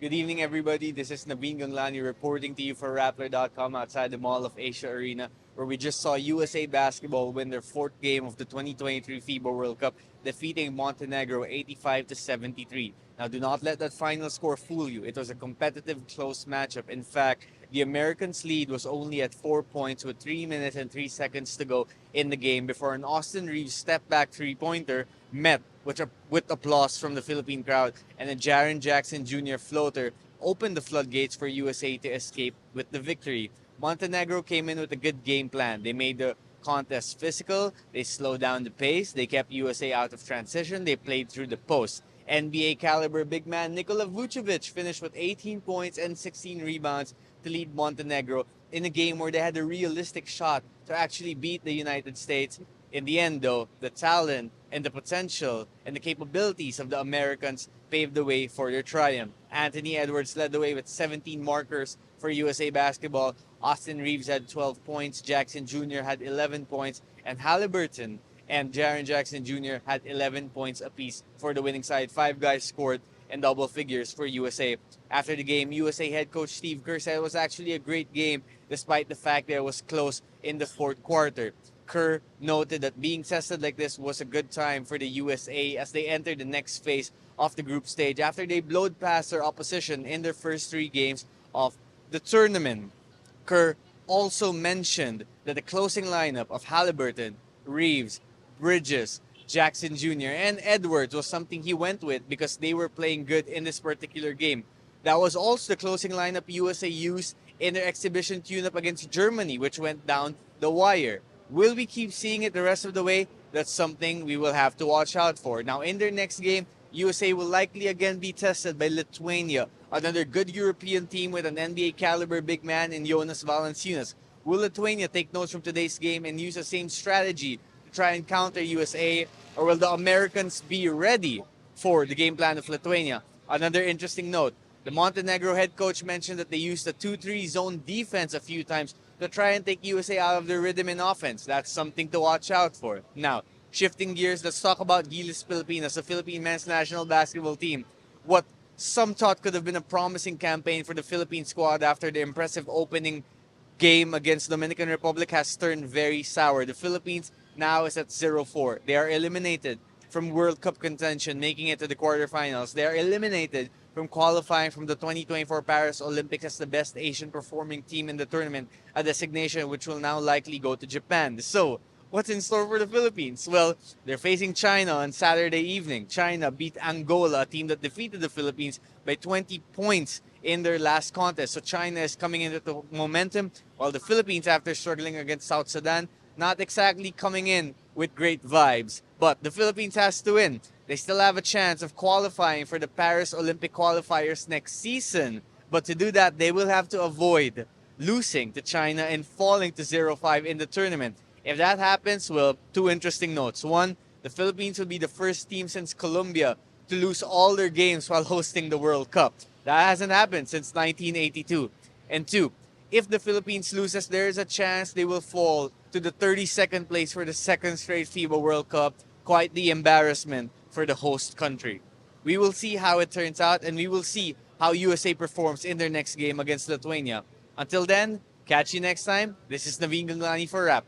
Good evening, everybody. This is Naveen Ganglani reporting to you for Rappler.com outside the Mall of Asia Arena, where we just saw USA basketball win their fourth game of the 2023 FIBA World Cup, defeating Montenegro 85 to 73. Now, do not let that final score fool you. It was a competitive, close matchup. In fact, the Americans' lead was only at 4 points with 3 minutes and 3 seconds to go in the game before an Austin Reaves step back three-pointer met with applause from the Philippine crowd, and a Jaren Jackson Jr. floater opened the floodgates for USA to escape with the victory. Montenegro came in with a good game plan. They made the contest physical, they slowed down the pace, they kept USA out of transition, they played through the post. NBA caliber big man Nikola Vucevic finished with 18 points and 16 rebounds to lead Montenegro in a game where they had a realistic shot to actually beat the United States. In the end, though, the talent and the potential and the capabilities of the Americans paved the way for their triumph. Anthony Edwards led the way with 17 markers for USA basketball. Austin Reaves had 12 points, Jackson Jr. had 11 points, and Halliburton and Jaren Jackson Jr. had 11 points apiece for the winning side. Five guys scored in double figures for USA. After the game, USA head coach Steve Kerr said it was actually a great game despite the fact that it was close in the fourth quarter. Kerr noted that being tested like this was a good time for the USA as they enter the next phase of the group stage after they blowed past their opposition in their first three games of the tournament. Kerr also mentioned that the closing lineup of Halliburton, Reaves, Bridges, Jackson Jr., and Edwards was something he went with because they were playing good in this particular game. That was also the closing lineup USA used in their exhibition tune-up against Germany, which went down the wire. Will we keep seeing it the rest of the way? That's something we will have to watch out for. Now, in their next game, USA will likely again be tested by Lithuania, another good European team with an NBA caliber big man in Jonas Valanciunas. Will Lithuania take notes from today's game and use the same strategy to try and counter USA, or will the Americans be ready for the game plan of Lithuania? Another interesting note, the Montenegro head coach mentioned that they used the 2-3 zone defense a few times to try and take USA out of their rhythm in offense. That's something to watch out for. Now, shifting gears, let's talk about Gilas Pilipinas, the Philippine men's national basketball team. What some thought could have been a promising campaign for the Philippine squad after the impressive opening game against Dominican Republic has turned very sour. The Philippines now is at 0-4. They are eliminated from World Cup contention, making it to the quarterfinals. They are eliminated from qualifying from the 2024 Paris Olympics as the best Asian performing team in the tournament, a designation which will now likely go to Japan. So, what's in store for the Philippines? Well, they're facing China on Saturday evening. China beat Angola, a team that defeated the Philippines by 20 points in their last contest. So China is coming into the momentum, while the Philippines, after struggling against South Sudan, not exactly coming in with great vibes. But the Philippines has to win. They still have a chance of qualifying for the Paris Olympic qualifiers next season. But to do that, they will have to avoid losing to China and falling to 0-5 in the tournament. If that happens, well, two interesting notes. One, the Philippines will be the first team since Colombia to lose all their games while hosting the World Cup. That hasn't happened since 1982. And two, if the Philippines loses, there is a chance they will fall to the 32nd place for the second straight FIBA World Cup. Quite the embarrassment for the host country. We will see how it turns out, and we will see how USA performs in their next game against Lithuania. Until then, catch you next time. This is Naveen Ganglani for Rappler.